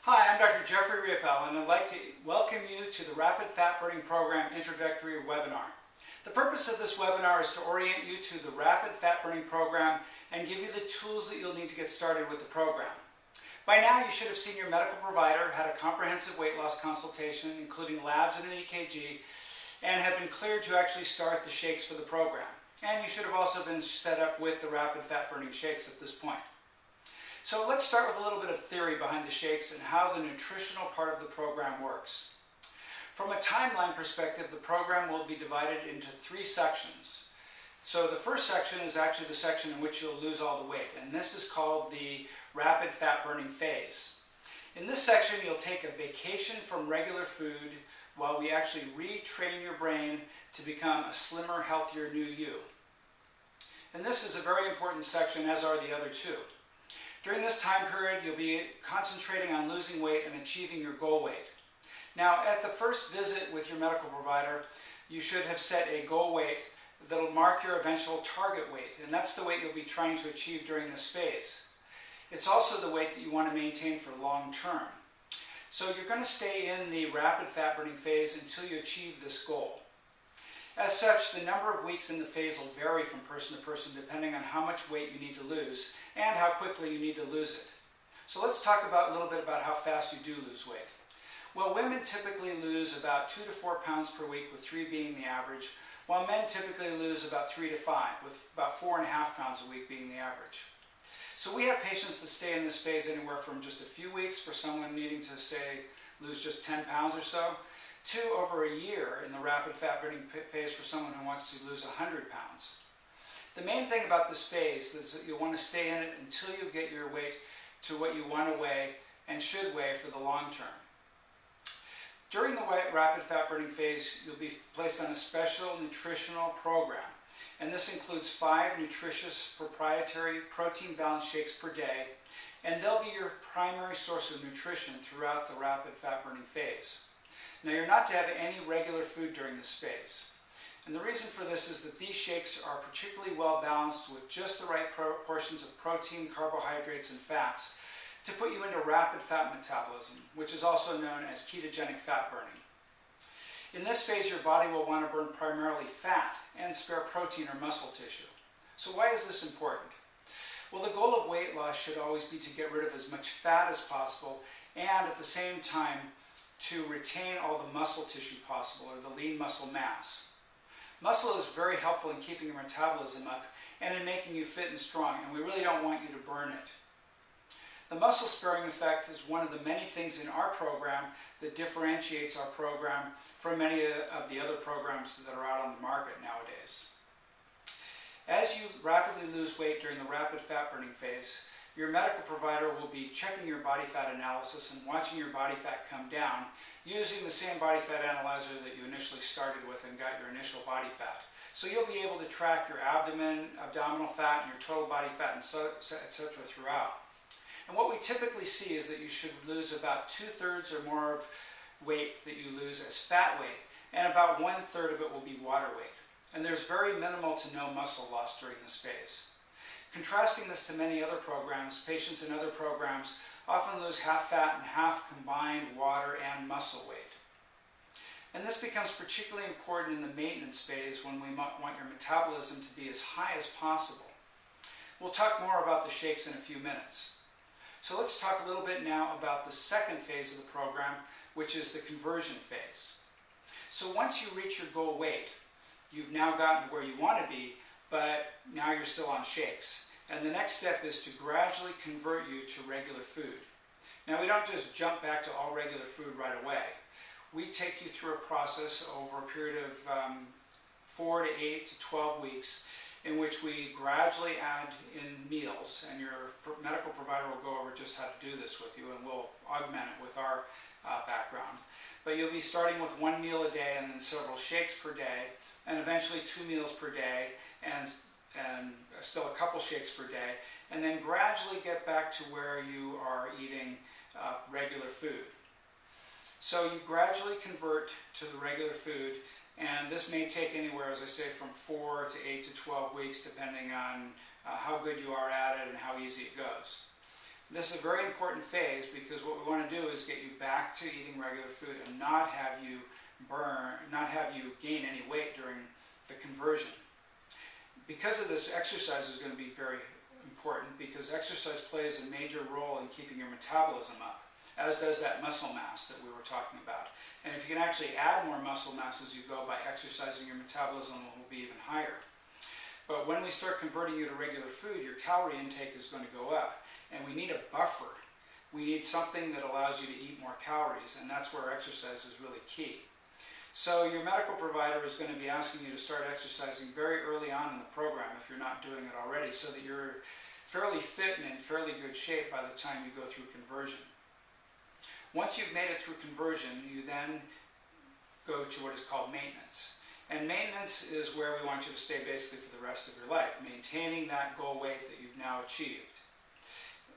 Hi, I'm Dr. Jeffrey Riepel, and I'd like to welcome you to the Rapid Fat Burning Program Introductory Webinar. The purpose of this webinar is to orient you to the Rapid Fat Burning Program and give you the tools that you'll need to get started with the program. By now, you should have seen your medical provider, had a comprehensive weight loss consultation, including labs and an EKG, and have been cleared to actually start the shakes for the program. And you should have also been set up with the Rapid Fat Burning shakes at this point. So let's start with a little bit of theory behind the shakes and how the nutritional part of the program works. From a timeline perspective, the program will be divided into 3 sections. So the first section is actually the section in which you'll lose all the weight, and this is called the rapid fat burning phase. In this section, you'll take a vacation from regular food while we actually retrain your brain to become a slimmer, healthier new you. And this is a very important section, as are the other 2. During this time period, you'll be concentrating on losing weight and achieving your goal weight. Now, at the first visit with your medical provider, you should have set a goal weight that'll mark your eventual target weight, and that's the weight you'll be trying to achieve during this phase. It's also the weight that you want to maintain for long term. So you're going to stay in the rapid fat burning phase until you achieve this goal. As such, the number of weeks in the phase will vary from person to person depending on how much weight you need to lose and how quickly you need to lose it. So let's talk a little bit about how fast you do lose weight. Well, women typically lose about 2 to 4 pounds per week, with 3 being the average, while men typically lose about 3 to 5, with about 4.5 pounds a week being the average. So we have patients that stay in this phase anywhere from just a few weeks for someone needing to, say, lose just 10 pounds or so, to over a year in the rapid fat burning phase for someone who wants to lose 100 pounds. The main thing about this phase is that you'll want to stay in it until you get your weight to what you want to weigh and should weigh for the long term. During the rapid fat burning phase, you'll be placed on a special nutritional program, and this includes 5 nutritious proprietary protein balanced shakes per day, and they'll be your primary source of nutrition throughout the rapid fat burning phase. Now, you're not to have any regular food during this phase. And the reason for this is that these shakes are particularly well balanced with just the right portions of protein, carbohydrates, and fats to put you into rapid fat metabolism, which is also known as ketogenic fat burning. In this phase, your body will want to burn primarily fat and spare protein or muscle tissue. So why is this important? Well, the goal of weight loss should always be to get rid of as much fat as possible and at the same time to retain all the muscle tissue possible, or the lean muscle mass. Muscle is very helpful in keeping your metabolism up and in making you fit and strong, and we really don't want you to burn it. The muscle sparing effect is one of the many things in our program that differentiates our program from many of the other programs that are out on the market nowadays. As you rapidly lose weight during the rapid fat burning phase, your medical provider will be checking your body fat analysis and watching your body fat come down using the same body fat analyzer that you initially started with and got your initial body fat. So you'll be able to track your abdominal fat and your total body fat, etc. throughout. And what we typically see is that you should lose about 2/3 or more of weight that you lose as fat weight, and about 1/3 of it will be water weight. And there's very minimal to no muscle loss during this phase. Contrasting this to many other programs, patients in other programs often lose half fat and half combined water and muscle weight. And this becomes particularly important in the maintenance phase when we want your metabolism to be as high as possible. We'll talk more about the shakes in a few minutes. So let's talk a little bit now about the second phase of the program, which is the conversion phase. So once you reach your goal weight, you've now gotten to where you want to be, but now you're still on shakes. And the next step is to gradually convert you to regular food. Now, we don't just jump back to all regular food right away. We take you through a process over a period of 4 to 8 to 12 weeks in which we gradually add in meals, and your medical provider will go over just how to do this with you, and we'll augment it with our background. But you'll be starting with 1 meal a day and then several shakes per day, and eventually 2 meals per day, and still a couple shakes per day, and then gradually get back to where you are eating regular food. So you gradually convert to the regular food, and this may take anywhere, as I say, from 4 to 8 to 12 weeks, depending on how good you are at it and how easy it goes. This is a very important phase because what we want to do is get you back to eating regular food and not have you gain any weight during the conversion. Because of this, exercise is going to be very important because exercise plays a major role in keeping your metabolism up, as does that muscle mass that we were talking about. And if you can actually add more muscle mass as you go by exercising, your metabolism will be even higher. But when we start converting you to regular food, your calorie intake is going to go up. And we need a buffer. We need something that allows you to eat more calories, and that's where exercise is really key. So your medical provider is going to be asking you to start exercising very early on in the program if you're not doing it already, so that you're fairly fit and in fairly good shape by the time you go through conversion. Once you've made it through conversion, you then go to what is called maintenance. And maintenance is where we want you to stay basically for the rest of your life, maintaining that goal weight that you've now achieved.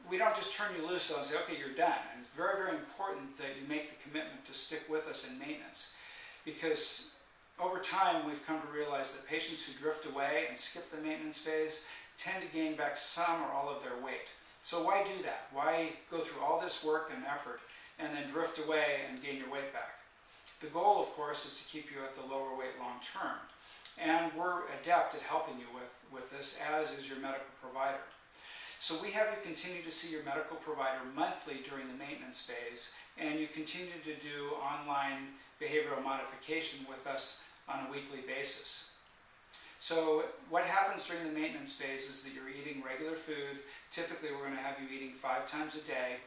We don't just turn you loose and say, okay, you're done. And it's very, very important that you make the commitment to stick with us in maintenance. Because over time, we've come to realize that patients who drift away and skip the maintenance phase tend to gain back some or all of their weight. So why do that? Why go through all this work and effort and then drift away and gain your weight back? The goal, of course, is to keep you at the lower weight long term. And we're adept at helping you with this, as is your medical provider. So we have you continue to see your medical provider monthly during the maintenance phase, and you continue to do online behavioral modification with us on a weekly basis. So what happens during the maintenance phase is that you're eating regular food. Typically we're going to have you eating 5 times a day.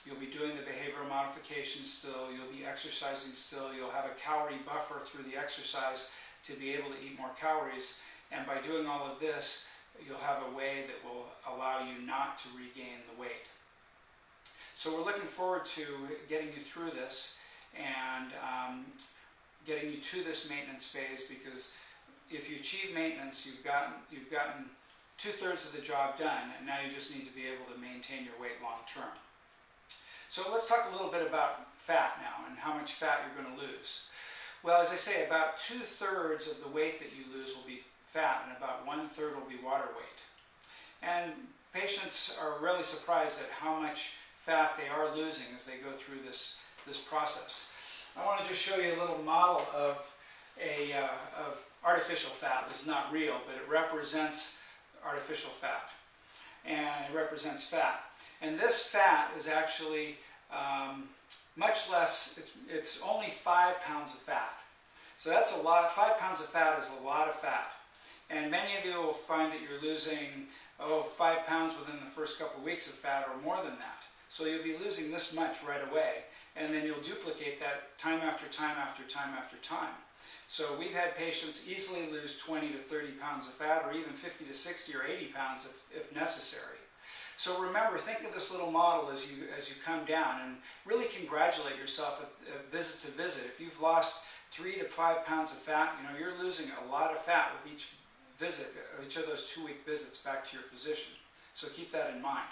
You'll be doing the behavioral modification still. You'll be exercising still. You'll have a calorie buffer through the exercise to be able to eat more calories. And by doing all of this, you'll have a way that will allow you not to regain the weight. So we're looking forward to getting you through this and getting you to this maintenance phase, because if you achieve maintenance, you've gotten 2/3 of the job done, and now you just need to be able to maintain your weight long term. So let's talk a little bit about fat now and how much fat you're going to lose. Well, as I say, about 2/3 of the weight that you lose will be fat, and about 1/3 will be water weight. And patients are really surprised at how much fat they are losing as they go through this process. I want to just show you a little model of artificial fat. This is not real, but it represents artificial fat, and it represents fat. And this fat is actually much less. It's only 5 pounds of fat. So that's a lot. 5 pounds of fat is a lot of fat. And many of you will find that you're losing 5 pounds within the first couple of weeks of fat, or more than that. So you'll be losing this much right away, and then you'll duplicate that time after time after time after time. So we've had patients easily lose 20 to 30 pounds of fat, or even 50 to 60 or 80 pounds if necessary. So remember, think of this little model as you come down, and really congratulate yourself at visit to visit. If you've lost 3 to 5 pounds of fat, you're losing a lot of fat with each visit, each of those 2-week visits back to your physician. So keep that in mind.